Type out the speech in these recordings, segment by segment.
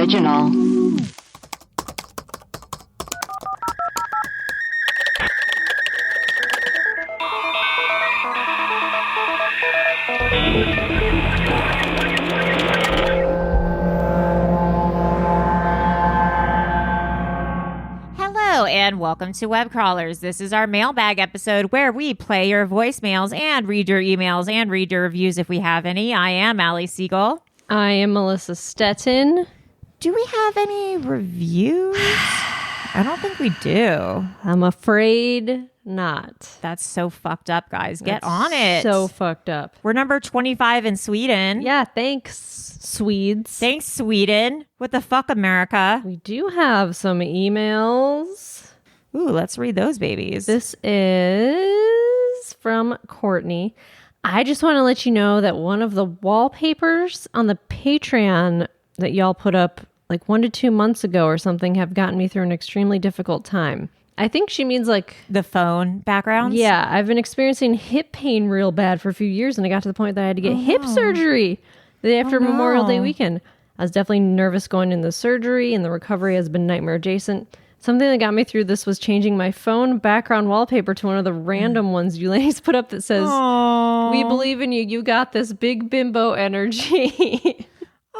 original. Hello and welcome to Web Crawlers. This is our mailbag episode where we play your voicemails and read your emails and read your reviews if we have any. I am Allie Siegel. I am Melissa Stettin. Do we have any reviews? I don't think we do. I'm afraid not. That's so fucked up, guys. Get That's on it. So fucked up. We're number 25 in Sweden. Yeah, thanks, Swedes. Thanks, Sweden. What the fuck, America? We do have some emails. Ooh, let's read those babies. This is from Courtney. I just want to let you know that one of the wallpapers on the Patreon that y'all put up like 1 to 2 months ago or something have gotten me through an extremely difficult time. I think she means like the phone backgrounds? Yeah, I've been experiencing hip pain real bad for a few years, and I got to the point that I had to get hip surgery the day after Memorial Day weekend. I was definitely nervous going into the surgery, and the recovery has been nightmare adjacent. Something that got me through this was changing my phone background wallpaper to one of the random ones you ladies put up that says, "We believe in you. You got this, big bimbo energy."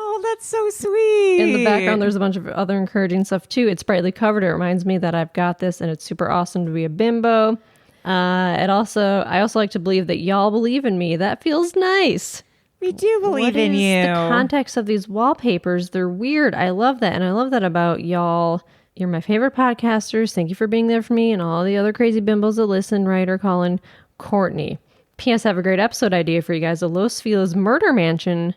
Oh, that's so sweet. In the background, there's a bunch of other encouraging stuff too. It's brightly covered. It reminds me that I've got this, and it's super awesome to be a bimbo. I also like to believe that y'all believe in me. That feels nice. We do believe in you. The context of these wallpapers, they're weird. I love that, and I love that about y'all. You're my favorite podcasters. Thank you for being there for me and all the other crazy bimbos that listen, Ryder, Colin, Courtney. P.S. I have a great episode idea for you guys. The Los Feliz Murder Mansion.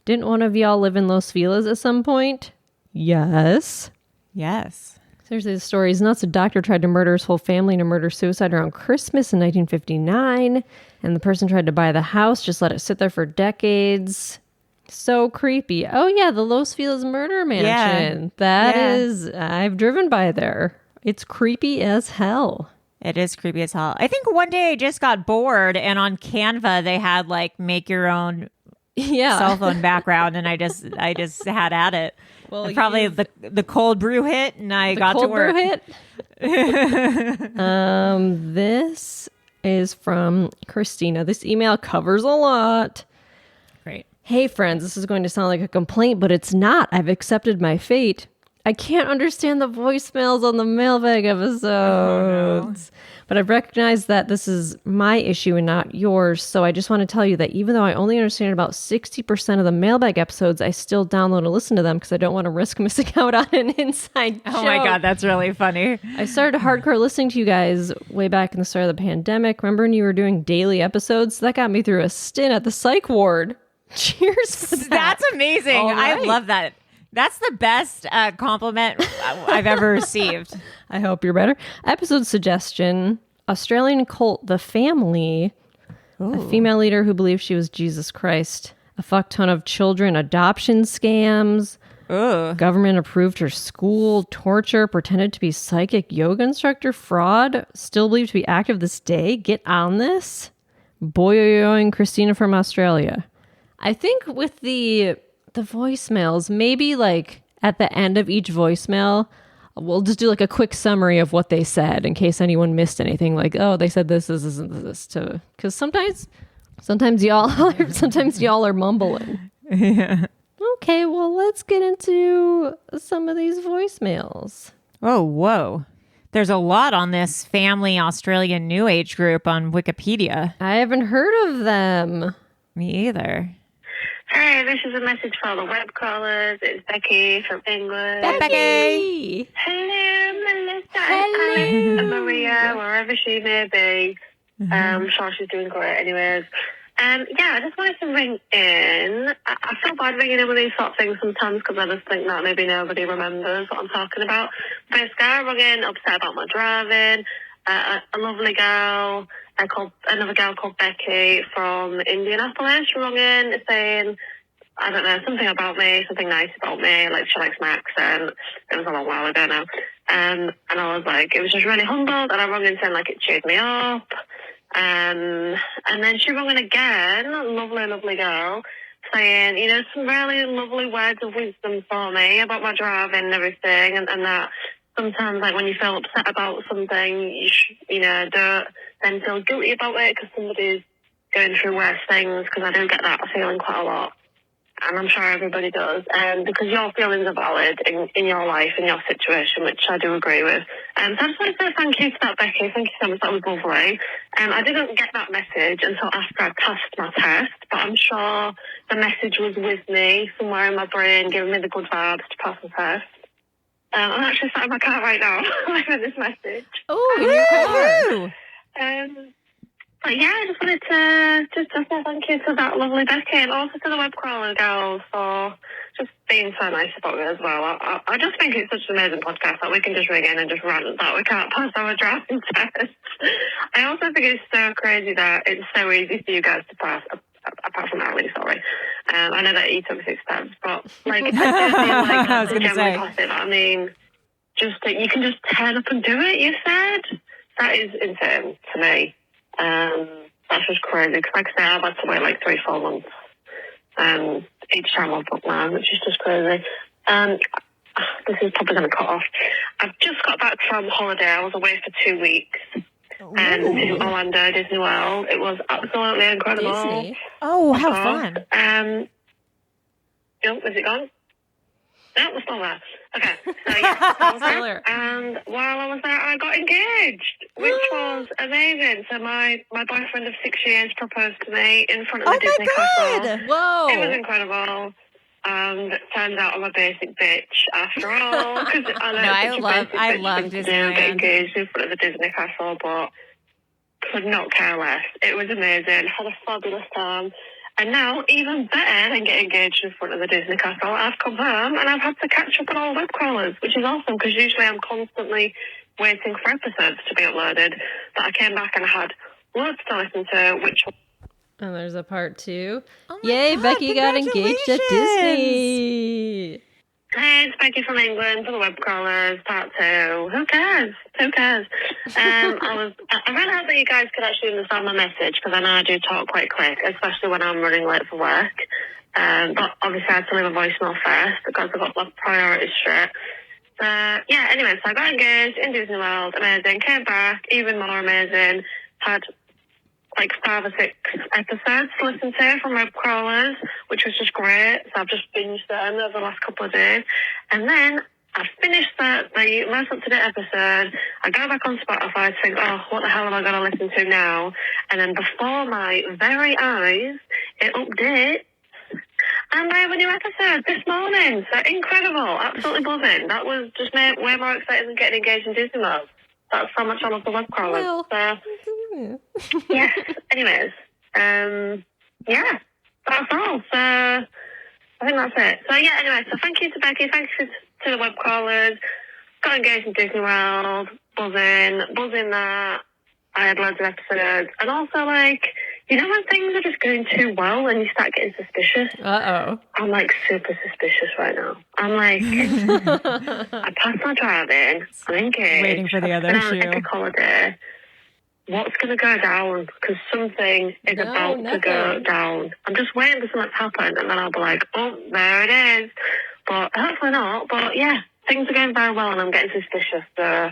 Didn't one of y'all live in Los Feliz at some point? Yes. Yes. Seriously, the story is nuts. A doctor tried to murder his whole family in a murder-suicide around Christmas in 1959. And the person tried to buy the house, just let it sit there for decades. So creepy. Oh, yeah, the Los Feliz Murder Mansion. I've driven by there. It's creepy as hell. It is creepy as hell. I think one day I just got bored, and on Canva, they had, like, make your own cell phone background, and I just had at it. Well, and probably the cold brew hit, and I got to work. Cold brew hit? This is from Christina. This email covers a lot. Great. Hey, friends, this is going to sound like a complaint, but it's not. I've accepted my fate. I can't understand the voicemails on the mailbag episodes. Oh, no. But I've recognized that this is my issue and not yours. So I just want to tell you that even though I only understand about 60% of the mailbag episodes, I still download and listen to them because I don't want to risk missing out on an inside joke. Oh my God, that's really funny. I started hardcore listening to you guys way back in the start of the pandemic. Remember when you were doing daily episodes? That got me through a stint at the psych ward. Cheers for that. That's amazing. Right. I love that. That's the best compliment I've ever received. I hope you're better. Episode suggestion: Australian cult The Family. Ooh. A female leader who believed she was Jesus Christ. A fuck ton of children adoption scams. Ooh. Government approved her school. Torture. Pretended to be psychic yoga instructor. Fraud. Still believed to be active this day. Get on this. Boyoyoing Christina from Australia. I think with the voicemails, maybe like at the end of each voicemail, we'll just do like a quick summary of what they said in case anyone missed anything. Like, oh, they said this to, because sometimes y'all are mumbling. Yeah. Okay, well, let's get into some of these voicemails. Oh, whoa. There's a lot on this family Australian New Age group on Wikipedia. I haven't heard of them. Me either. Hi, this is a message for all the web crawlers. It's Becky from England. Becky! Hello, Melissa. Hello. And Maria, wherever she may be. I'm sure she's doing great anyways. I just wanted to ring in. I feel bad ringing in with these sort of things sometimes because I just think that maybe nobody remembers what I'm talking about. Basically, I rung in upset about my driving. A lovely girl, another girl called Becky from Indianapolis rung in saying, I don't know, something about me, something nice about me, like she likes my accent. It was a long while ago now. And I was like, it was just really humbled, and I rung in saying like it cheered me up. And then she rung in again, lovely, lovely girl, saying, some really lovely words of wisdom for me about my driving and everything, and that sometimes, like, when you feel upset about something, don't then feel guilty about it because somebody's going through worse things, because I do get that feeling quite a lot. And I'm sure everybody does, because your feelings are valid in your life, in your situation, which I do agree with. So I just want to say thank you for that, Becky. Thank you so much. That was lovely. I didn't get that message until after I passed my test, but I'm sure the message was with me somewhere in my brain, giving me the good vibes to pass the test. I'm actually sat in my car right now with this message. Oh, in your car. But yeah, I just wanted to say thank you to that lovely Becky, and also to the Webcrawler girls for just being so nice about it as well. I just think it's such an amazing podcast that we can just ring in and just rant that we can't pass our drafting test. I also think it's so crazy that it's so easy for you guys to pass, apart from Ali, sorry. I know that he took 6 steps, but like, I do feel like I was going to say. Positive. I mean, just that you can just turn up and do it, you said? That is insane to me. That's just crazy, because like I say, I've had to wait like 3-4 months each time I've booked mine, which is just crazy. This is probably going to cut off. I've just got back from holiday. I was away for 2 weeks in Orlando, Disney World. It was absolutely incredible. Disney? Oh, how fun. Is it gone? No, we're still there. Okay, so yeah, I was there, and while I was there, I got engaged, which was amazing. So my boyfriend of 6 years proposed to me in front of the Disney castle. Whoa! It was incredible. And it turns out I'm a basic bitch after all. Because I love Disneyland. Get engaged in front of the Disney castle, but could not care less. It was amazing. Had a fabulous time. And now, even better than getting engaged in front of the Disney castle, I've come home and I've had to catch up on all web crawlers, which is awesome, because usually I'm constantly waiting for episodes to be uploaded. But I came back and I had loads to listen to, which... And there's a part 2. Oh Yay, God, Becky got engaged at Disney. Hey, it's Becky from England for the Web Crawlers, part 2. Who cares? I really hope that you guys could actually understand my message, because I know I do talk quite quick, especially when I'm running late for work. But obviously I had to leave a voicemail first, because I've got my priorities straight. Yeah, anyway, so I got engaged in Disney World, amazing. Came back, even more amazing. Had like 5 or 6 episodes to listen to from Web Crawlers, which was just great. So I've just binged them over the last couple of days. And then I finished the most up-to-date episode. I go back on Spotify to think, oh, what the hell am I going to listen to now? And then before my very eyes, it updates. And I have a new episode this morning. So incredible. Absolutely buzzing. That was just made way more exciting than getting engaged in Disney World. That's how much I love the Web Crawlers. Well, yes. Anyways, yeah, that's all. So I think that's it. So yeah, anyway, so thank you to Becky, thank you to the Web Crawlers. Got engaged in Disney World, buzzing that. I had loads of episodes, and also like, when things are just going too well and you start getting suspicious. I'm like super suspicious right now. I'm like, I passed my driving, I'm engaged, waiting for the other shoe. Epic holiday. What's going to go down? Because something is about to go down. I'm just waiting for something to happen, and then I'll be like, oh, there it is. But hopefully not. But yeah, things are going very well, and I'm getting suspicious. So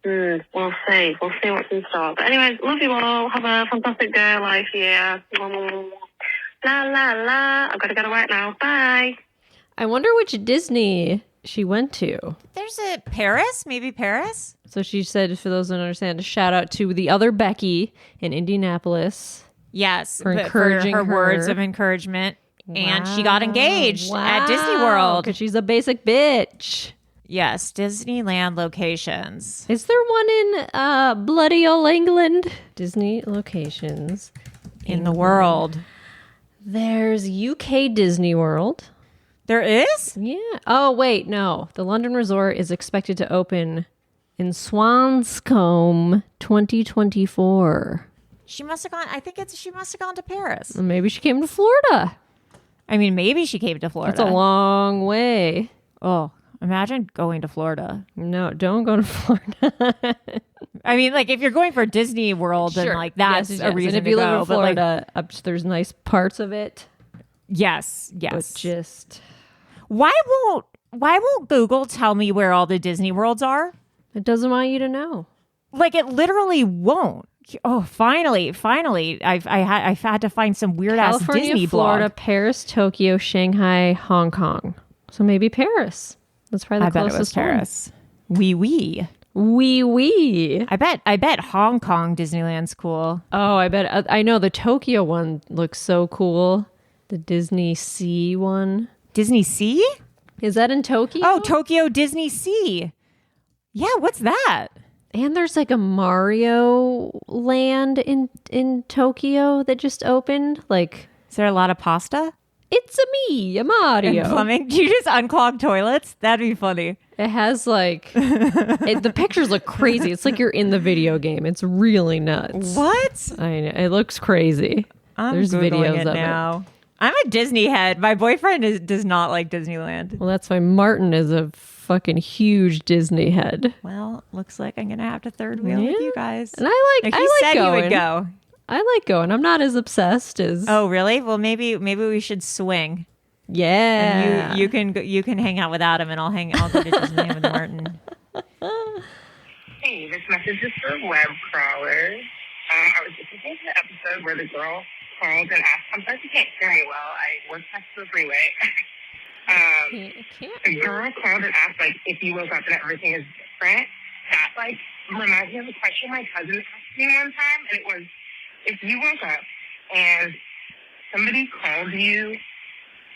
we'll see. We'll see what's in store. But anyways, love you all. Have a fantastic day, life year. La, la, la. I've got to go to work now. Bye. I wonder which Disney she went to. There's a Paris, maybe Paris. So she said, for those who don't understand, a shout out to the other Becky in Indianapolis. Yes, for encouraging her words of encouragement. Wow. And she got engaged at Disney World. Because she's a basic bitch. Yes, Disneyland locations. Is there one in bloody old England? Disney locations in the world. There's UK Disney World. There is? Yeah. Oh, wait, no. The London Resort is expected to open in Swanscombe 2024. She must have gone to Paris. Or maybe she came to Florida. I mean, maybe she came to Florida. That's a long way. Oh, imagine going to Florida. No, don't go to Florida. I mean, like, if you're going for Disney World, then like that's a reason and if you to live go. in Florida, there's nice parts of it. Yes. But just why won't Google tell me where all the Disney worlds are? it doesn't want you to know. Like it literally won't. Oh, finally! I've had to find some weird ass Disney Florida, blog. Paris, Tokyo, Shanghai, Hong Kong. So maybe Paris. That's probably the closest bet it was Paris. Wee. I bet Hong Kong Disneyland's cool. Oh, I bet. I know the Tokyo one looks so cool. The Disney Sea one. Disney Sea? Is that in Tokyo? Oh, Tokyo Disney Sea. Yeah, what's that? And there's like a Mario land in Tokyo that just opened. Like, is there a lot of pasta? It's a Mario. And plumbing? Do you just unclog toilets? That'd be funny. It has like the pictures look crazy. It's like you're in the video game. It's really nuts. What? I know. It looks crazy. There's Googling videos it of now. I'm a Disney head. My boyfriend does not like Disneyland. Well, that's why Martin is a fucking huge Disney head. Well, looks like I'm gonna have to third wheel with you guys. And I like said going. You would go. I like going. I'm not as obsessed as. Oh, really? Well, maybe we should swing. Yeah. And you can hang out with Adam, and I'll go to Disney with Martin. Hey, this message is for Webcrawlers. I was just listening to the episode where the girl called and asked. I'm sorry if you can't hear me well. I work next to the freeway. The girl called and asked, like, if you woke up and everything is different. That, like, reminds me of a question my cousin asked me one time, and it was, if you woke up and somebody called you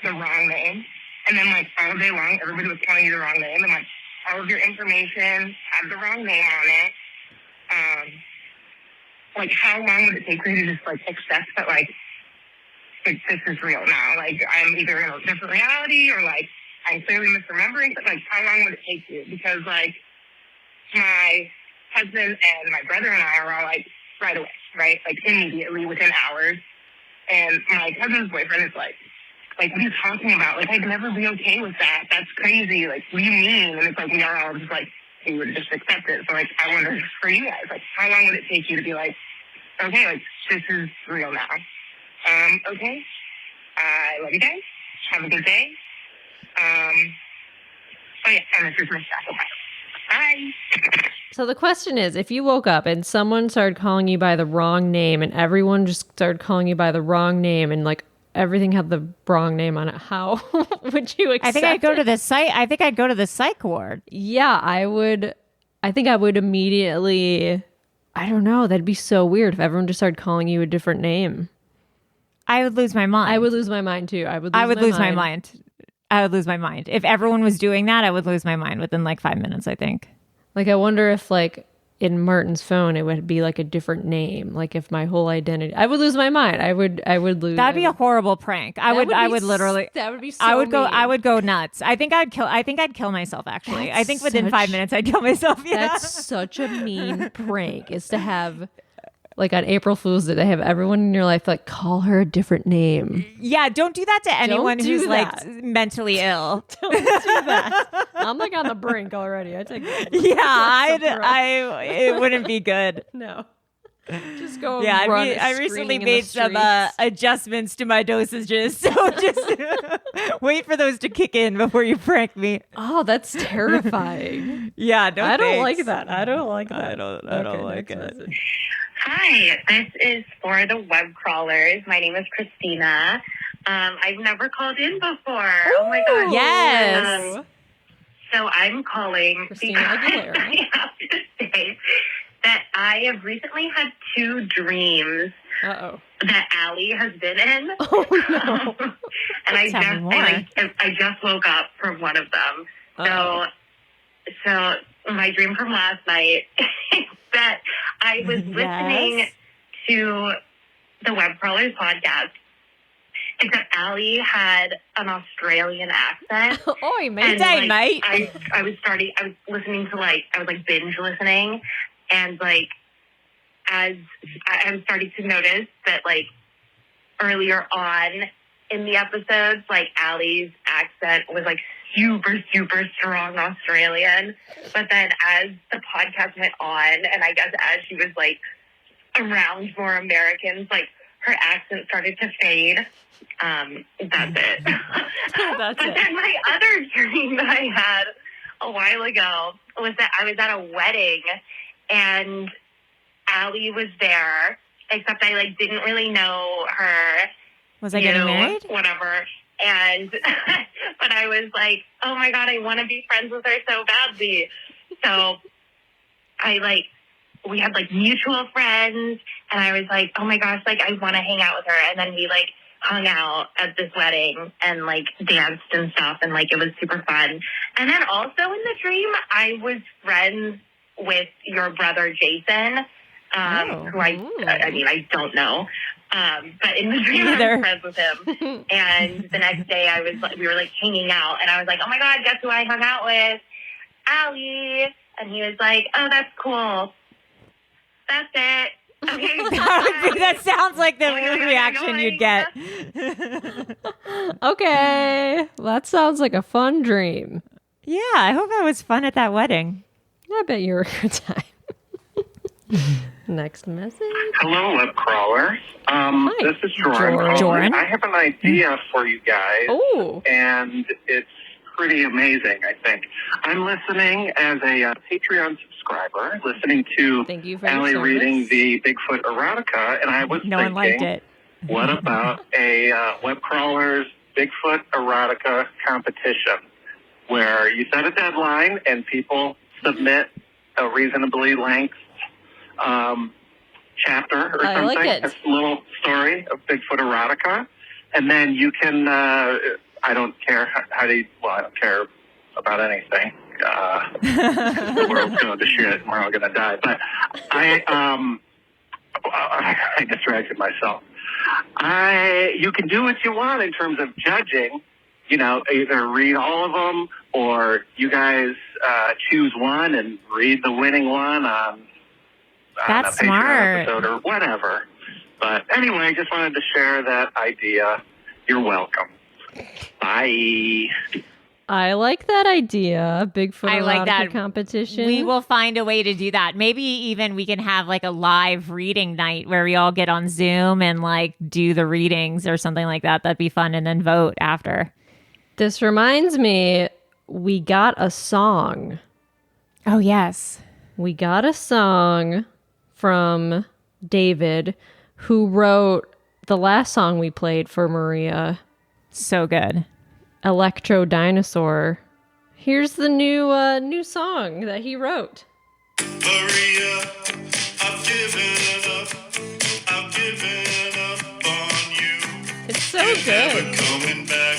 the wrong name, and then, like, all day long, everybody was calling you the wrong name, and, like, all of your information had the wrong name on it, like, how long would it take for you to just, like, accept that, like, this is real now? Like, I'm either in a different reality or, like, I'm clearly misremembering, but, like, how long would it take you? Because, like, my husband and my brother and I are all, like, right away, right? Like, immediately, within hours. And my cousin's boyfriend is like, what are you talking about? Like, I'd never be okay with that. That's crazy. Like, what do you mean? And it's like, we are all just like, we would just accept it. So, like, I wonder for you guys, like, how long would it take you to be like, okay, like, this is real now? Okay. I love you guys. Have a good day. Oh, yeah, and this is my shackle. Bye. So the question is, if you woke up and someone started calling you by the wrong name and everyone just started calling you by the wrong name and, like, everything had the wrong name on it, how would you accept I think I'd go it? to the site. I think I'd go to the psych ward. Yeah, I would. I think I would immediately. I don't know. That'd be so weird if everyone just started calling you a different name. I would lose my mind. I would lose my mind too. I would lose my mind. I would lose my mind. If everyone was doing that, I would lose my mind within like 5 minutes, I think. Like, I wonder if, like, in Martin's phone, it would be like a different name. Like, if my whole identity, I would lose my mind. I would lose. That'd be a horrible prank. I would literally. That would be so I would go. mean. I would go nuts. I think I'd kill myself. Actually, That's I think within 5 minutes I'd kill myself. Yeah. That's such a mean prank. Is to have, like, on April Fool's Day, they have everyone in your life like call her a different name. Yeah, don't do that to anyone who's like mentally ill. Don't do that. I'm like on the brink already. I take. Yeah, it wouldn't be good. No. Just go. Yeah, run I recently screaming in made the some streets. adjustments to my dosages, so just wait for those to kick in before you prank me. Oh, that's terrifying. Yeah, no, I don't thanks. like that. I don't like that. I don't like it. Message. Hi, this is for the web crawlers. My name is Christina. I've never called in before. Oh my god. Yes. So I'm calling Christina because Aguilera. I have to say that I have recently had 2 dreams Uh-oh. that Allie has been in. Oh, no. And I Tell me just more. I just woke up from one of them. So my dream from last night is that I was listening to the Webcrawlers podcast. Is that Allie had an Australian accent. Oi, mate. Day, mate. I was listening to I was binge listening, and as I was starting to notice that earlier on in the episodes, Allie's accent was super, super strong Australian. But then as the podcast went on, and I guess as she was around more Americans, her accent started to fade. That's it. But then my other dream that I had a while ago was that I was at a wedding and Allie was there, except I didn't really know her. Was I getting married? Whatever. And, but I was like, oh my God, I want to be friends with her so badly. So we had mutual friends, and I was like, oh my gosh, I want to hang out with her. And then we hung out at this wedding and danced and stuff, and it was super fun. And then also in the dream, I was friends with your brother Jason, who I don't know. But in the dream, I was friends with him. And the next day we were hanging out, and I was like, oh my God, guess who I hung out with? Allie. And he was like, oh, that's cool. That's it. Okay. That sounds like the reaction you'd get. Okay. That sounds like a fun dream. Yeah, I hope that was fun at that wedding. I bet you were a good time. Next message. Hello, web crawlers. This is Joran. Joran. I have an idea for you guys. Oh. And it's pretty amazing, I think. I'm listening as a Patreon subscriber, listening to Allie reading the Bigfoot erotica, and I was no thinking, one liked it. What about a web crawlers Bigfoot erotica competition where you set a deadline and people submit a reasonably length chapter or something, a little story of Bigfoot erotica, and then you can, I don't care I don't care about anything. The world's going to shit and we're all going to die. But I distracted myself. You can do what you want in terms of judging, either read all of them or you guys choose one and read the winning one on That's a Patreon smart. episode or whatever. But anyway, just wanted to share that idea. You're welcome. Bye. I like that idea. Bigfoot I like that competition. We will find a way to do that. Maybe even we can have a live reading night where we all get on Zoom and do the readings or something like that. That'd be fun, and then vote after. This reminds me, we got a song. Oh, yes. We got a song from David, who wrote the last song we played for Maria. So good. Electro Dinosaur. Here's the new song that he wrote. Maria, I've given up on you. It's so You're good. Never coming back,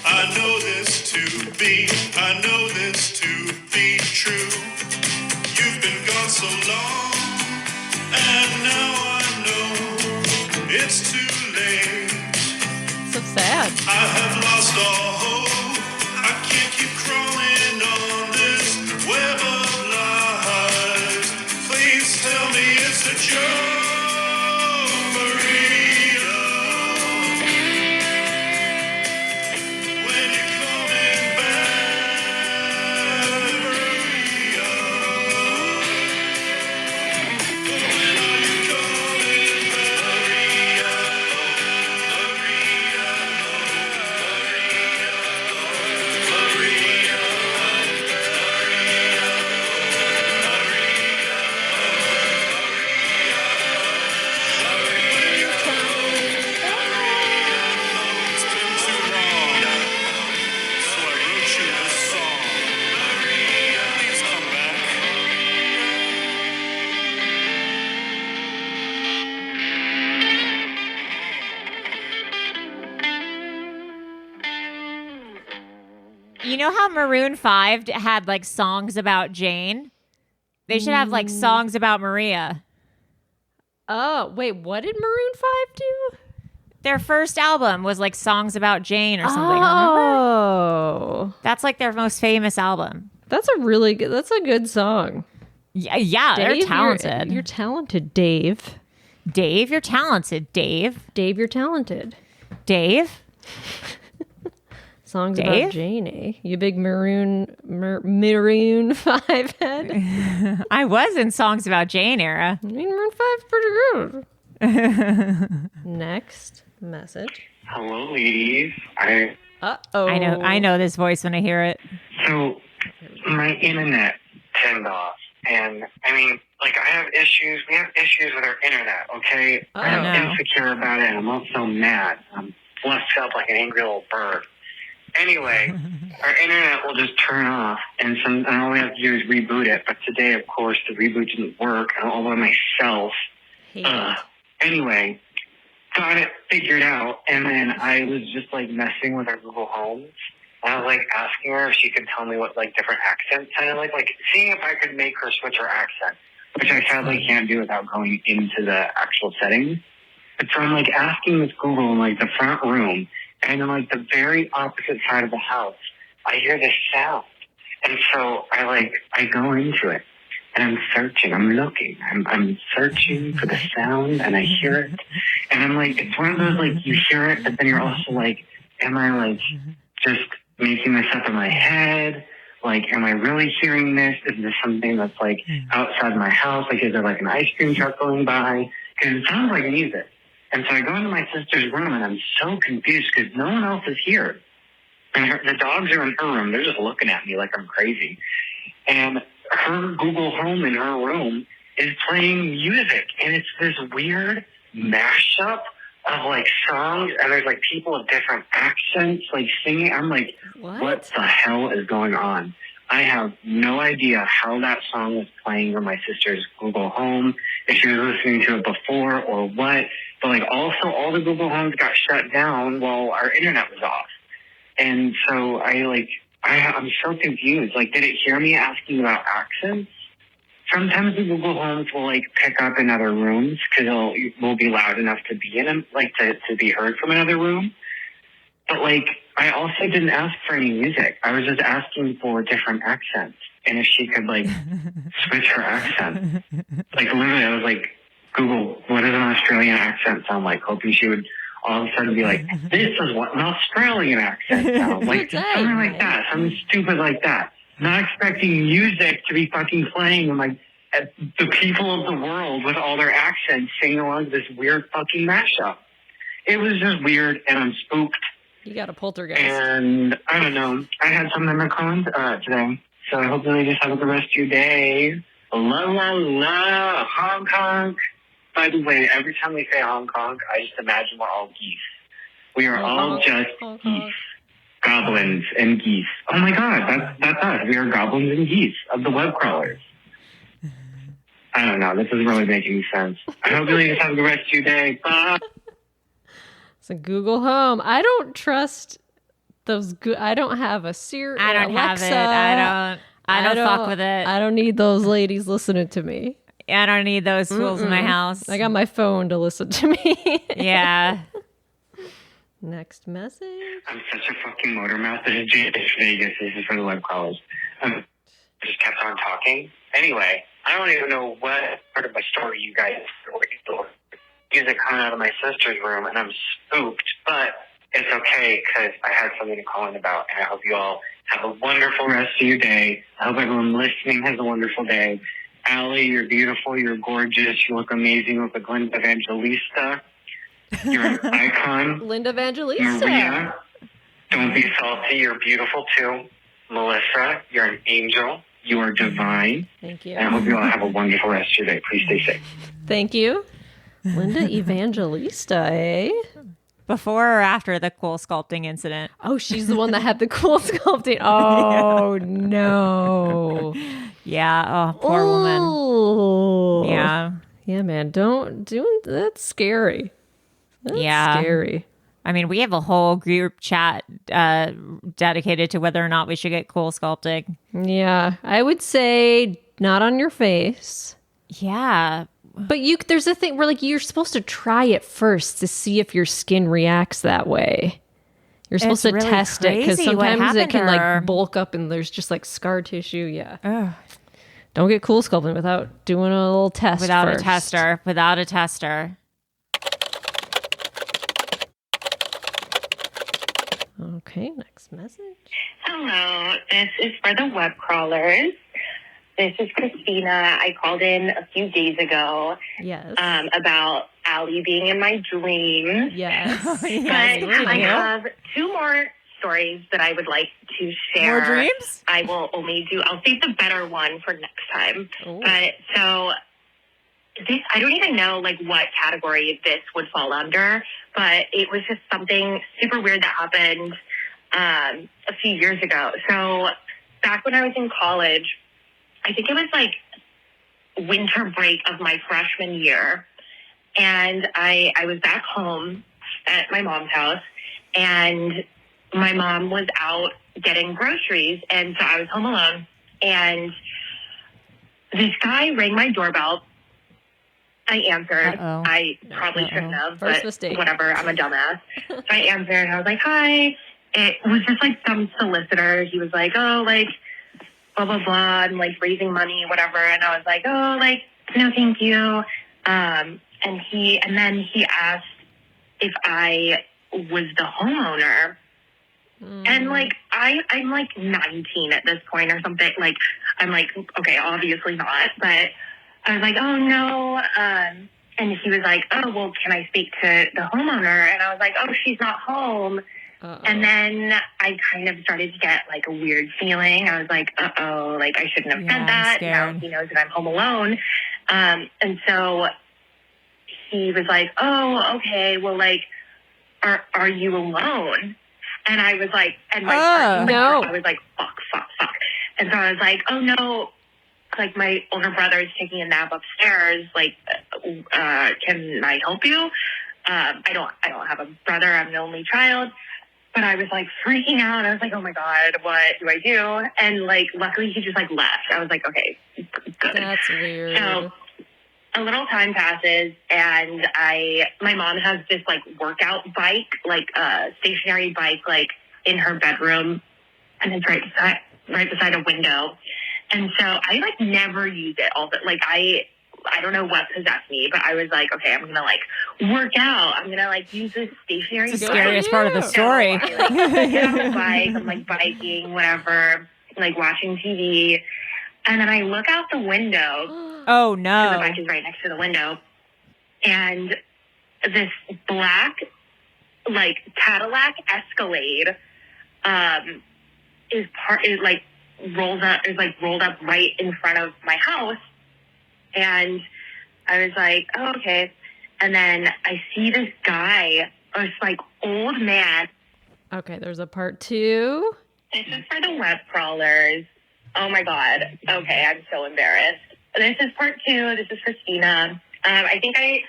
I know this to be true. You've been gone so long, and now I know it's too late. So sad. I have lost all hope. I can't keep crawling on this web of lies. Please tell me it's a joke, Maria. When you're coming back, Maria. When are you coming back, Maria? You know how Maroon 5 had songs about Jane? They should have songs about Maria. Oh, wait, what did Maroon 5 do? Their first album was songs about Jane or something. Oh. Remember? That's their most famous album. That's a good song. Yeah, Dave, they're talented. You're talented, Dave. Dave, you're talented, Dave. Dave, you're talented. Dave? Songs Dave? about Jane, eh? You big Maroon 5 head? I was in Songs About Jane era. I mean, Maroon 5's pretty good. Next message. Hello, ladies. Uh-oh. I know this voice when I hear it. So my internet turned off, and I mean, like, I have issues. We have issues with our internet. Okay, I'm insecure about it, and I'm also mad. I'm fluffed up like an angry little bird. Anyway, our internet will just turn off, and all we have to do is reboot it. But today, of course, the reboot didn't work. I'm all by myself. Anyway, got it figured out, and then I was just like messing with our Google Home. I was like asking her if she could tell me what like different accents sounded like seeing if I could make her switch her accent, which I sadly can't do without going into the actual settings. And so I'm like asking this Google in like the front room, and in like the very opposite side of the house, I hear this sound. And so I go into it, and I'm searching, I'm looking, I'm searching for the sound, and I hear it. And I'm like, it's one of those, like, you hear it, but then you're also like, am I like just making this up in my head? Like, am I really hearing this? Is this something that's like outside my house? Like, is there like an ice cream truck going by? Because it sounds like music. And so I go into my sister's room, and I'm so confused because no one else is here. And the dogs are in her room. They're just looking at me like I'm crazy. And her Google Home in her room is playing music. And it's this weird mashup of like songs. And there's like people of different accents like singing. I'm like, what the hell is going on? I have no idea how that song was playing on my sister's Google Home, if she was listening to it before or what. But like also all the Google Homes got shut down while our internet was off. And so I'm so confused. Like, did it hear me asking about accents? Sometimes the Google Homes will like pick up in other rooms because will be loud enough to be in them, like to be heard from another room. But like, I also didn't ask for any music. I was just asking for different accents, and if she could like switch her accent. Like literally, I was like, Google, what does an Australian accent sound like? Hoping she would all of a sudden be like, this is what an Australian accent sounds like. Something like that. Something stupid like that. Not expecting music to be fucking playing and like the people of the world with all their accents singing along to this weird fucking mashup. It was just weird, and I'm spooked. You got a poltergeist. And I don't know. I had something to call today. So I hope that you just have a good rest of your day. La la la, Hong Kong. By the way, every time we say Hong Kong, I just imagine we're all geese. We are all just geese. Goblins and geese. Oh my God, that's us. We are goblins and geese of the web crawlers. I don't know. This doesn't really make any sense. I hope you just have a good rest of your day. Bye. It's a Google Home. I don't trust those. I don't have a Siri. I don't Alexa. have it. I don't fuck with it. I don't need those ladies listening to me. I don't need those fools in my house. I got my phone to listen to me. Yeah. Next message. I'm such a fucking motor mouth. This is Vegas. This is for the web crawlers. I just kept on talking. Anyway, I don't even know what part of my story you guys or music coming out of my sister's room, and I'm spooked, but it's okay because I had something to call in about, and I hope you all have a wonderful rest of your day. I hope everyone listening has a wonderful day. Allie, you're beautiful. You're gorgeous. You look amazing. You look like Linda Evangelista. You're an icon. Linda Evangelista. Maria, don't be salty. You're beautiful too. Melissa, you're an angel. You are divine. Thank you. And I hope you all have a wonderful rest of your day. Please stay safe. Thank you. Linda Evangelista, eh? Before or after the cool sculpting incident? Oh, she's the one that had the cool sculpting. Oh, no. Yeah. Oh, poor woman. Yeah. Yeah, man. That's scary. That's scary. I mean, we have a whole group chat dedicated to whether or not we should get cool sculpting. Yeah. I would say not on your face. Yeah. But there's a thing where like you're supposed to try it first to see if your skin reacts that way. You're supposed to really test it because sometimes it can like bulk up and there's just like scar tissue. Yeah. Ugh. Don't get cool sculpting without doing a little test Without first. a tester. Okay, next message. Hello, this is for the web crawlers. This is Christina. I called in a few days ago yes. About Allie being in my dreams. Yes. But I have 2 more stories that I would like to share. More dreams? I'll save the better one for next time. Ooh. But so this, I don't even know like what category this would fall under, but it was just something super weird that happened a few years ago. So back when I was in college, I think it was like winter break of my freshman year. And I was back home at my mom's house, and my mom was out getting groceries. And so I was home alone, and this guy rang my doorbell. I answered. Uh-oh. I probably shouldn't have, First but mistake. whatever. I'm a dumbass. So I answered, and I was like, hi. It was just like some solicitor. He was like, oh, like, blah, blah, blah, and like raising money, whatever. And I was like, oh, like, no, thank you. And then he asked if I was the homeowner. And like, I'm like 19 at this point or something. Like, I'm like, okay, obviously not. But I was like, oh no. And he was like, oh, well, can I speak to the homeowner? And I was like, oh, she's not home. Uh-oh. And then I kind of started to get like a weird feeling. I was like, uh-oh, like I shouldn't have said that. Now he knows that I'm home alone. And so he was like, oh, okay, well, like, are you alone? And I was like, and no. I was like, fuck. And so I was like, oh no, like my older brother is taking a nap upstairs. Like, can I help you? I don't have a brother. I'm the only child. But I was like freaking out. I was like, oh my God, what do I do? And like, luckily he just like left. I was like, okay, good. That's weird. So a little time passes, and my mom has this like workout bike, like a stationary bike, like in her bedroom, and it's right beside a window. And so I like never use it. Like I don't know what possessed me, but I was like, okay, I'm gonna like work out. I'm gonna like use this stationary. It's the bike. scariest part of the story. So I like get on the bike. I'm like biking, whatever, like watching TV. And then I look out the window. Oh, no. The bike is right next to the window. And this black, like, Cadillac Escalade is rolled up right in front of my house. And I was like, oh, okay. And then I see this guy, this, like, old man. Okay, there's a part 2. This is for the web crawlers. Oh my God. Okay, I'm so embarrassed. This is part 2. This is Christina. I think I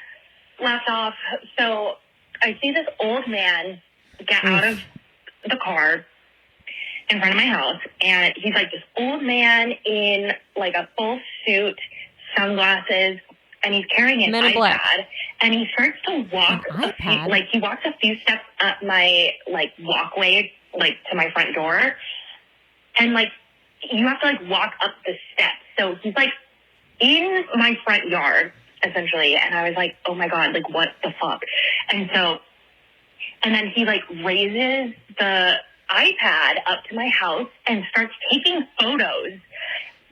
left off. So I see this old man get out of the car in front of my house, and he's like this old man in like a full suit, sunglasses, and he's carrying an iPad. And he starts to walk. He walks a few steps up my like walkway, like to my front door, and like you have to like walk up the steps. So he's like in my front yard essentially, and I was like, oh my God, like what the fuck? And then he like raises the iPad up to my house and starts taking photos.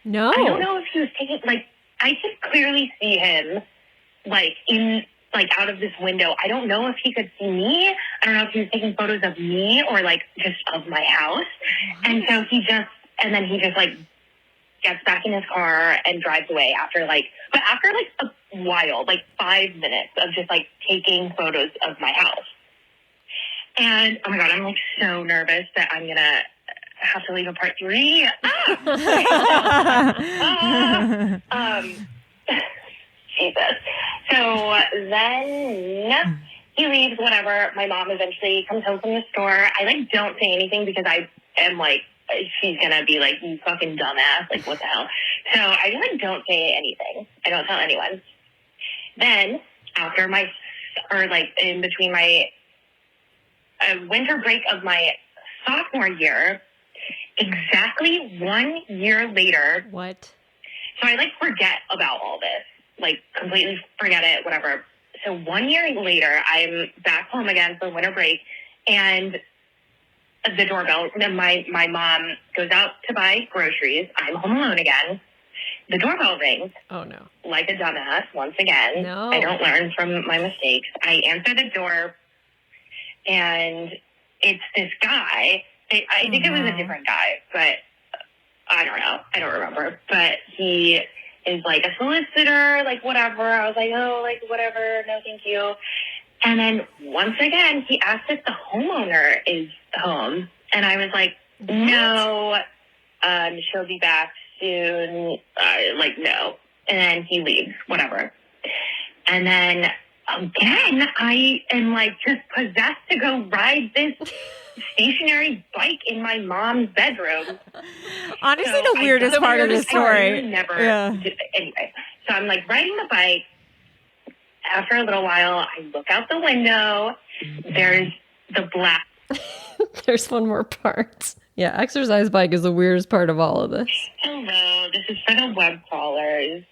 No. I don't know if he was taking, like, I could clearly see him, like, out of this window. I don't know if he could see me. I don't know if he was taking photos of me or, like, just of my house. And so he just, like, gets back in his car and drives away after, like, a while, like, 5 minutes of just, like, taking photos of my house. And, oh my God, I'm, like, so nervous that I'm going to have to leave a part 3. Jesus. So then he leaves, whatever. My mom eventually comes home from the store. I, like, don't say anything because I am, like, she's going to be like, you fucking dumbass. Like, what the hell? So I just, like, don't say anything. I don't tell anyone. Then, after in between my winter break of my sophomore year, exactly 1 year later. What? So I, like, forget about all this. Like, completely forget it, whatever. So 1 year later, I'm back home again for winter break, and the doorbell, my mom goes out to buy groceries. I'm home alone again. the doorbell rings. Oh, no. Like a dumbass, once again. No. I don't learn from my mistakes. I answer the door, and it's this guy. I think it was a different guy, but I don't know. I don't remember. But he is like a solicitor, like whatever. I was like, oh, like whatever. No, thank you. And then once again, he asked if the homeowner is home. And I was like, no, she'll be back soon. Like, no. And then he leaves, whatever. And then again, I am like just possessed to go ride this stationary bike in my mom's bedroom. Honestly, so the weirdest part of the story. Anyway, so I'm like riding the bike. After a little while, I look out the window. There's the black. There's one more part. Yeah, exercise bike is the weirdest part of all of this. Hello, this is for the web crawlers.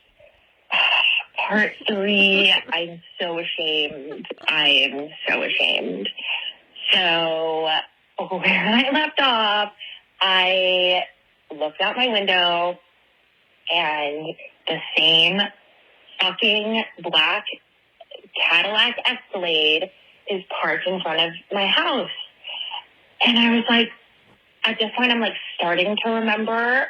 Part 3. I'm so ashamed. I am so ashamed. So where I left off, I looked out my window and the same fucking black Cadillac Escalade is parked in front of my house. And I was like, at this point, I'm like starting to remember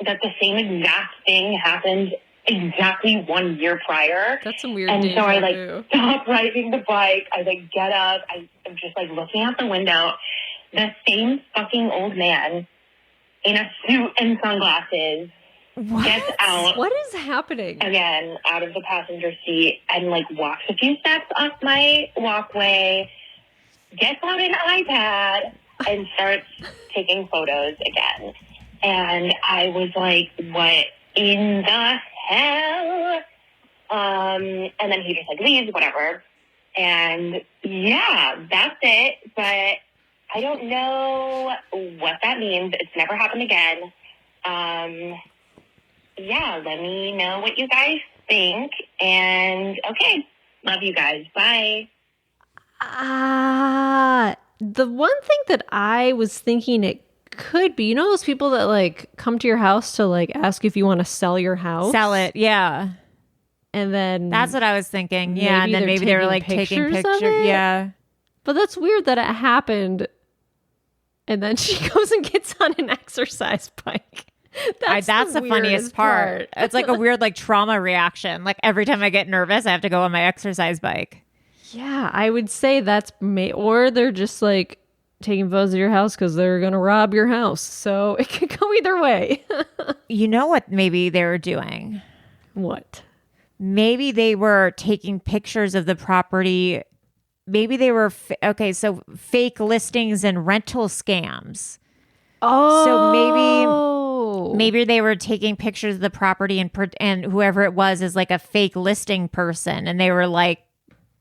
that the same exact thing happened exactly 1 year prior. That's some weird. And so I like stop riding the bike. I like get up. I'm just like looking out the window. The same fucking old man in a suit and sunglasses gets out. What is happening? Again, out of the passenger seat and like walks a few steps up my walkway, gets out an iPad and starts taking photos again. And I was like, what in the hell? And then he just like leaves, whatever. And yeah, that's it. But I don't know what that means. It's never happened again. Yeah, let me know what you guys think. And okay, love you guys. Bye. The one thing that I was thinking it could be, you know those people that like come to your house to like ask if you want to sell your house? Sell it, yeah. And then that's what I was thinking. Yeah, and then maybe they were like taking pictures. Yeah. But that's weird that it happened. And then she goes and gets on an exercise bike. That's the funniest part. It's like a weird like trauma reaction. Like every time I get nervous, I have to go on my exercise bike. Yeah, I would say that's or they're just like taking photos of your house because they're going to rob your house. So it could go either way. You know what maybe they were doing? What? Maybe they were taking pictures of the property. Maybe they were, so fake listings and rental scams. Oh. So maybe they were taking pictures of the property and whoever it was is like a fake listing person. And they were like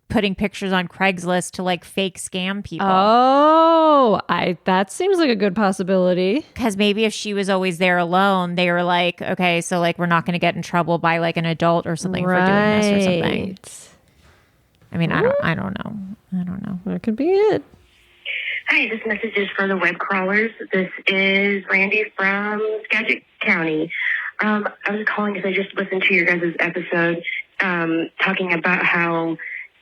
putting pictures on Craigslist to like fake scam people. Oh, that seems like a good possibility. Because maybe if she was always there alone, they were like, okay, so like we're not going to get in trouble by like an adult or something for doing this or something. I mean, I don't know. That could be it. Hi, this message is for the web crawlers. This is Randy from Skagit County. I was calling because I just listened to your guys' episode talking about how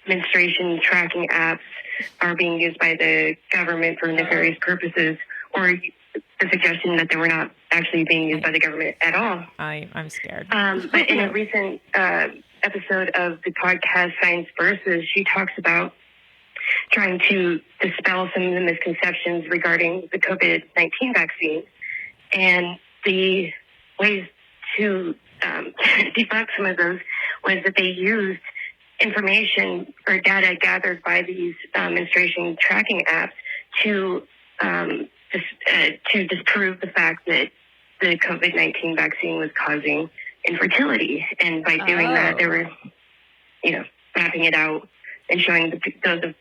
menstruation tracking apps are being used by the government for nefarious purposes, or the suggestion that they were not actually being used by the government at all. I'm scared. But in a recent episode of the podcast Science Versus, she talks about trying to dispel some of the misconceptions regarding the COVID-19 vaccine. And the ways to debunk some of those was that they used information or data gathered by these menstruation tracking apps to disprove the fact that the COVID-19 vaccine was causing infertility. And by doing that, they were, mapping it out and showing those of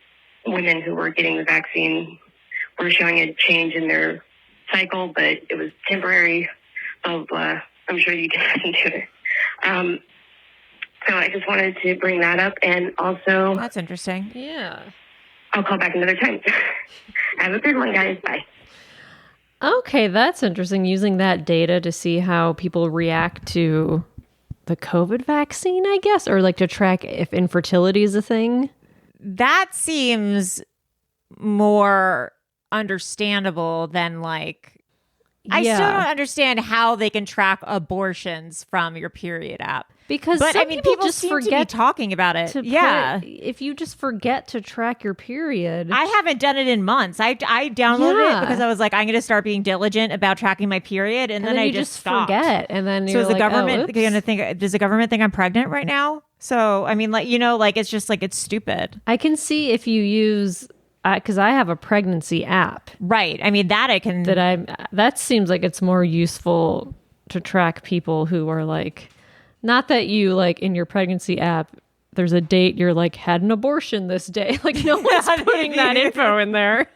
women who were getting the vaccine were showing a change in their cycle, but it was temporary. I'm sure you can listen to it. So I just wanted to bring that up, and also that's interesting. Yeah, I'll call back another time. Have a good one, guys. Bye. Okay, that's interesting. Using that data to see how people react to the COVID vaccine, I guess, or like to track if infertility is a thing. That seems more understandable than like I still don't understand how they can track abortions from your period app. Because but some I mean, people just forget to be talking about it. If you just forget to track your period. I haven't done it in months. I downloaded it because I was like, I'm going to start being diligent about tracking my period, and then I just stopped. Forget, and then so you're is the like, government going to think? Does the government think I'm pregnant right now? So I mean, like it's just like it's stupid. I can see if you use. Because I have a pregnancy app, right? I mean that seems like it's more useful to track people who are like, not that you like in your pregnancy app. There's a date you're like had an abortion this day. Like no one's putting that info in there.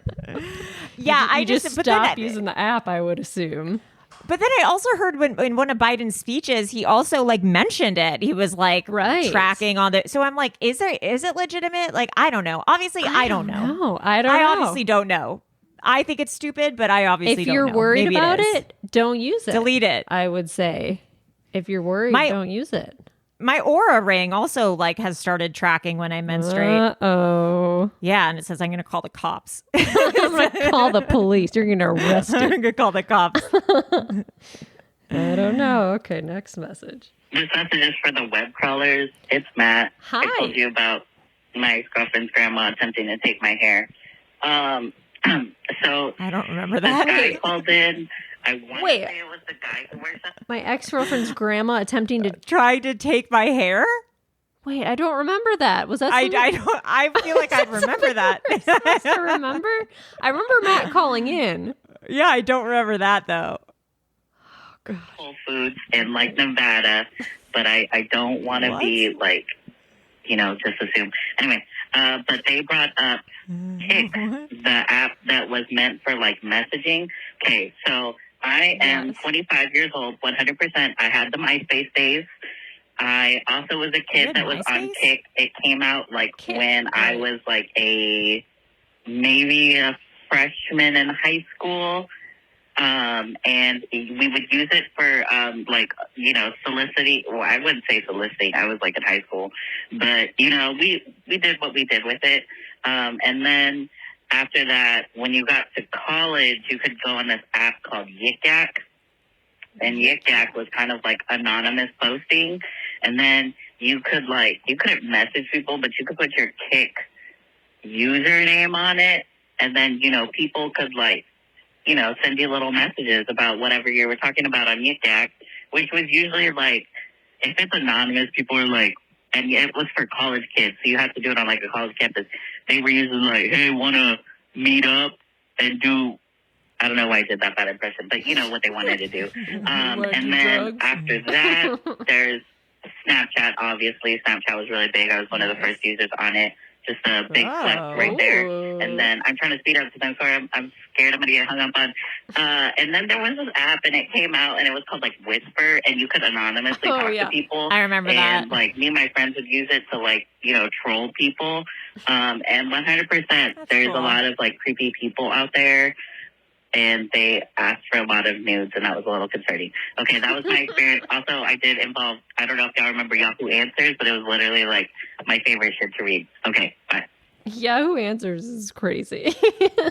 Yeah, you just stop using the app. I would assume. But then I also heard when in one of Biden's speeches, he also like mentioned it. He was like tracking on the. So I'm like, is it legitimate? Like, I don't know. Obviously, I don't know. I obviously don't know. I think it's stupid, but I obviously don't know. If you're worried about it, don't use it. Delete it. I would say, if you're worried, don't use it. My Aura ring also like has started tracking when I menstruate. Uh-oh. Yeah, and it says I'm going to call the cops. I'm going to call the police. You're going to arrest me. I'm going to call the cops. I don't know. Okay, next message. This message is for the web crawlers. It's Matt. Hi. I told you about my ex-girlfriend's grandma attempting to take my hair. So I don't remember that. This guy called in. I want to say it was the guy who wears that. My ex-girlfriend's grandma attempting to try to take my hair? Wait, I don't remember that. Was that something? I feel like I'd remember that. I remember? I remember Matt calling in. Yeah, I don't remember that though. Whole Foods in like Nevada, but I don't want to be like, just assume. Anyway, but they brought up Kik, the app that was meant for like messaging. Okay, so I am 25 years old, 100%. I had the MySpace days. I also was a kid that was on Kik. It came out like when I was like maybe a freshman in high school. And we would use it for, soliciting. Well, I wouldn't say soliciting. I was like in high school, but we did what we did with it. And then after that, when you got to college, you could go on this app called Yik Yak, and Yik Yak was kind of like anonymous posting. And then you couldn't message people, but you could put your Kik username on it, and then people could send you little messages about whatever you were talking about on Yik Yak, which was usually like, if it's anonymous, people are like, and it was for college kids, so you have to do it on like a college campus. They were usually like, hey, want to meet up and do, I don't know why I did that bad impression, but you know what they wanted to do. And then after that, there's Snapchat, obviously. Snapchat was really big. I was one of the first users on it. Just a big flex right there. And then I'm trying to speed up because I'm sorry, I'm scared I'm going to get hung up on. And then there was this app, and it came out, and it was called, like, Whisper, and you could anonymously talk to people. I remember that. And, like, me and my friends would use it to, like, troll people. And 100%, there's a lot of, like, creepy people out there, and they asked for a lot of nudes, and that was a little concerning. Okay, that was my experience. Also, I did involve, I don't know if y'all remember Yahoo Answers, but it was literally, like, my favorite shit to read. Okay, bye. Yahoo Answers is crazy.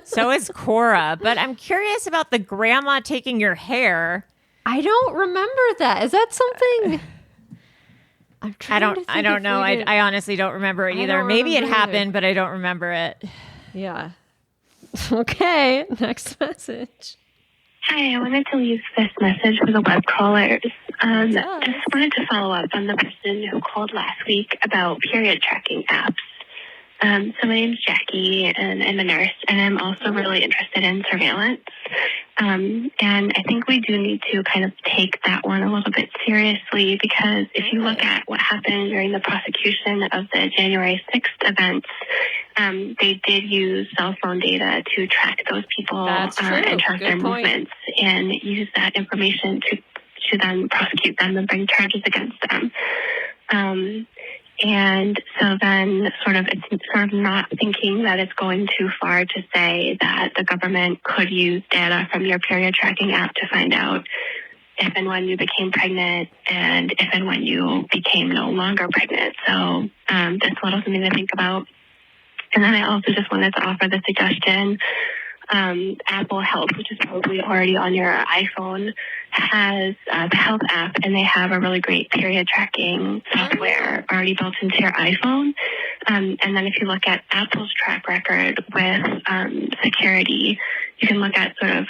So is Quora. But I'm curious about the grandma taking your hair. I don't remember that. Is that something... I don't know. I honestly don't remember it either. Maybe it happened, but I don't remember it. Yeah. Okay, next message. Hi, I wanted to leave this message for the web crawlers. Just wanted to follow up on the person who called last week about period tracking apps. So my name's Jackie, and I'm a nurse, and I'm also really interested in surveillance. And I think we do need to kind of take that one a little bit seriously, because if you look at what happened during the prosecution of the January 6th events, they did use cell phone data to track those people and track their movements, and use that information to then prosecute them and bring charges against them. And so then it's sort of not thinking that it's going too far to say that the government could use data from your period tracking app to find out if and when you became pregnant and if and when you became no longer pregnant. So just a little something to think about. And then I also just wanted to offer the suggestion, Apple Health, which is probably already on your iPhone, has the Health app, and they have a really great period tracking software already built into your iPhone. And then if you look at Apple's track record with security, you can look at sort of,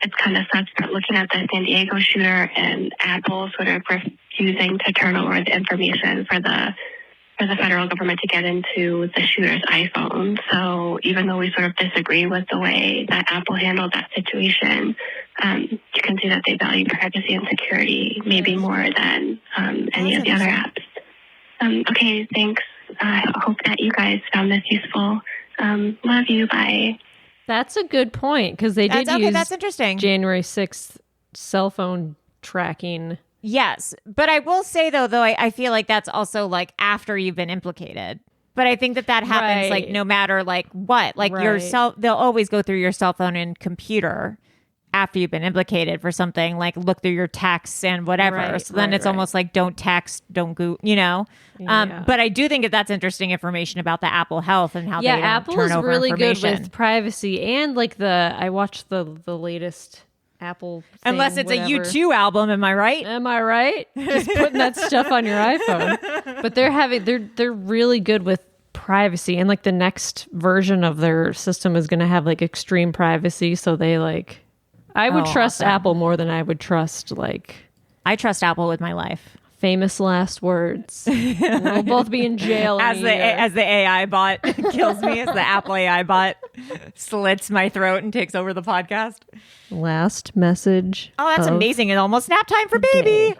it's kind of such that looking at the San Diego shooter and Apple sort of refusing to turn over the information for the federal government to get into the shooter's iPhone. So even though we sort of disagree with the way that Apple handled that situation, you can see that they value privacy and security maybe more than any of the other apps. Okay, thanks. I hope that you guys found this useful. Love you. Bye. That's a good point, because they did use that's interesting. January 6th cell phone tracking. Yes. But I will say, though, I feel like that's also like after you've been implicated. But I think that happens like no matter like what. Like they'll always go through your cell phone and computer after you've been implicated for something, like look through your texts and whatever. So then it's almost like don't text, don't go, you know. But I do think that's interesting information about the Apple Health and how they don't Apple turn is over really good information. with privacy, and like I watched the latest Apple thing, unless it's whatever. a U2 album, am I right? Am I right? Just putting that stuff on your iPhone. But they're really good with privacy, and like the next version of their system is going to have like extreme privacy, so they like I would trust Apple more than I would trust I trust Apple with my life. Famous last words. We'll both be in jail as the AI bot kills me, as the Apple AI bot slits my throat and takes over the podcast. Last message. Oh, that's amazing. It's almost nap time for baby.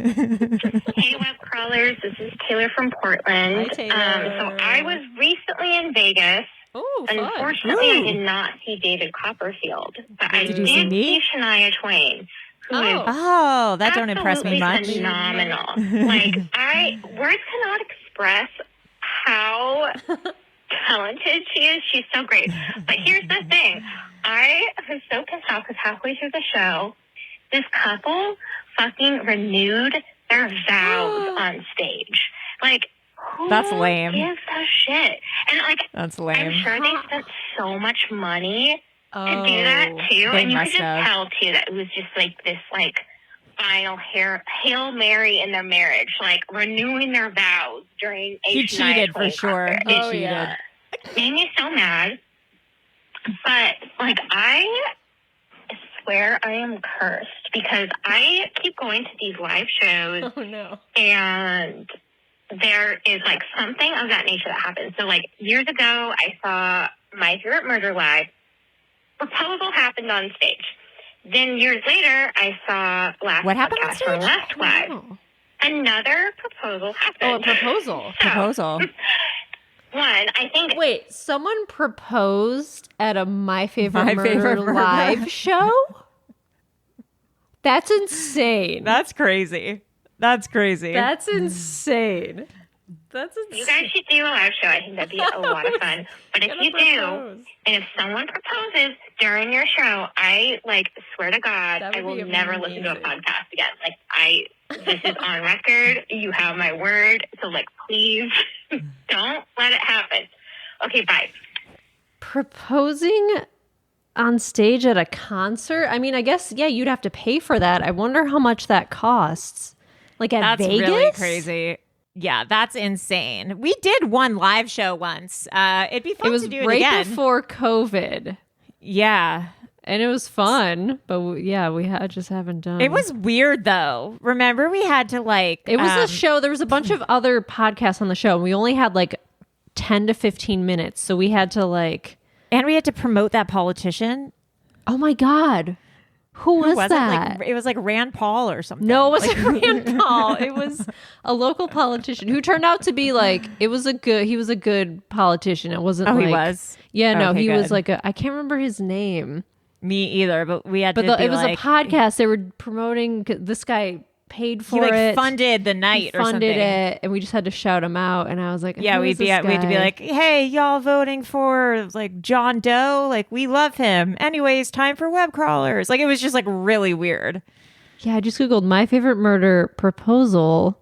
Hey, web crawlers. This is Taylor from Portland. Hi, Taylor. So I was recently in Vegas. Oh, fun. Unfortunately, I did not see David Copperfield, but I did you see Shania Twain, who is that don't impress me much. phenomenal. Like words cannot express how talented she is. She's so great. But here's the thing: I was so pissed off because halfway through the show, this couple fucking renewed their vows on stage. Like, who That's lame. gives a shit? And like, That's lame. I'm sure they spent so much money to do that too. They And you could must just have. tell too that it was just like this like final Hail Mary in their marriage, like renewing their vows during a He Shania cheated for Twain sure. concert. He Oh, cheated. yeah. It made me so mad. But like I swear I am cursed because I keep going to these live shows Oh no. and there is like something of that nature that happens. So like years ago, I saw My Favorite Murder live. Proposal happened on stage. Then years later, I saw Last What happened on Podcast from stage? Last Live. Oh. Another proposal happened. Oh, a proposal. So, Proposal. One, I think Wait, someone proposed at a My Favorite My Murder Favorite Murder. live show? That's insane. That's crazy. That's crazy. That's insane. That's you insane. guys should do a live show. I think that'd be a lot of fun. But if you do, and if someone proposes during your show, I like swear to God, That I would will be never listen to a amazing. podcast again. Like this is on record. You have my word. So like, please don't let it happen. Okay, bye. Proposing on stage at a concert? I mean, I guess, yeah, you'd have to pay for that. I wonder how much that costs. Like at That's Vegas? really crazy. Yeah, that's insane. We did one live show once. It'd be fun It was to do it right again. before COVID. Yeah. And it was fun, but we just haven't done. It was weird though. Remember we had to like It was a show. There was a bunch of other podcasts on the show, and we only had like 10 to 15 minutes. So we had to like, and we had to promote that politician. oh my God. Who was it? that? It was like Rand Paul or something. No, it wasn't Rand Paul. It was a local politician who turned out to be like, he was a good politician. It wasn't Oh, like, he was? Yeah, no, Okay, he was good. like I can't remember his name. Me either, but we had But to be it was like, a podcast. They were promoting this guy, paid for he it. funded the night or something. Funded it, and we just had to shout him out. And I was like, yeah, we'd be like, hey, y'all voting for like John Doe? Like, we love him. Anyways, time for web crawlers. Like, it was just like really weird. Yeah, I just Googled my favorite murder proposal.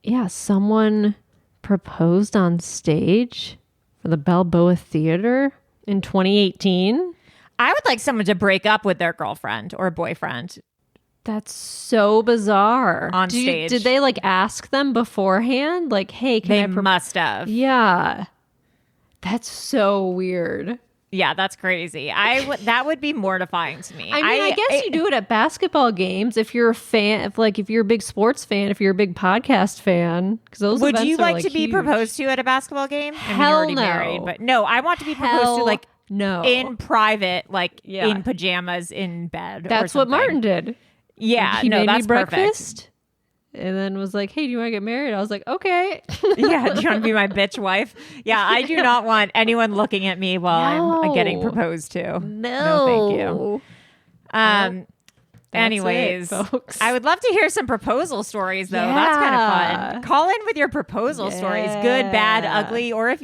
Yeah, someone proposed on stage for the Balboa Theater in 2018. I would like someone to break up with their girlfriend or boyfriend. That's so bizarre. On stage. Did they like ask them beforehand? Like, hey, They must have. Yeah. That's so weird. Yeah, that's crazy. That would be mortifying to me. I mean, I guess you do it at basketball games if you're a fan, if you're a big sports fan, if you're a big podcast fan. Because those would events you are, like to be huge. proposed to at a basketball game? I mean, Hell you're already no. married, but no, I want to be proposed to like no in private, like Yeah. in pajamas in bed. That's or what something. Martin did. Yeah, He made that's me breakfast. And then was like, hey, do you want to get married? I was like, okay. Perfect. Yeah, do you want to be my bitch wife? Yeah, I do not want anyone looking at me while I'm getting proposed to. No, thank you. Anyways, folks. I would love to hear some proposal stories, though. That's kind of fun. Call in with your proposal stories, good, bad, ugly, or if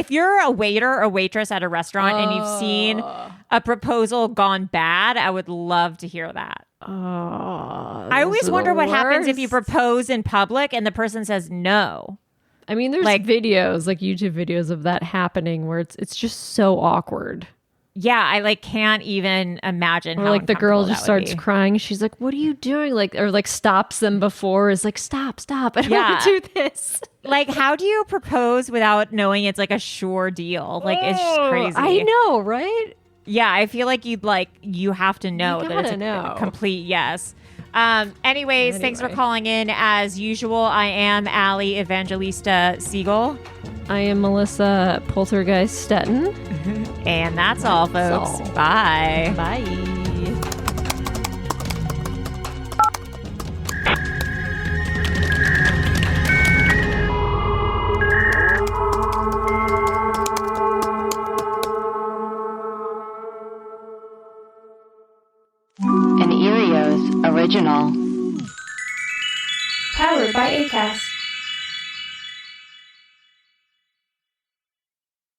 you're a waiter or waitress at a restaurant and you've seen a proposal gone bad, I would love to hear that. I always wonder what happens if you propose in public and the person says no. I mean, there's like videos, like YouTube videos of that happening where it's just so awkward. Yeah, I like can't even imagine. Or how like the girl just starts be. crying. She's like, "What are you doing?" Like, or like stops them before. Is like, "Stop! I don't want to do this." Like, how do you propose without knowing it's like a sure deal? Like, it's just crazy. I know, right? Yeah, I feel like you have to know that it's a complete yes. Anyways, thanks for calling in. As usual, I am Allie Evangelista Siegel. I am Melissa Poltergeist Stetton. And that's all, folks. Bye. Bye. An Erios original. Powered by Acast.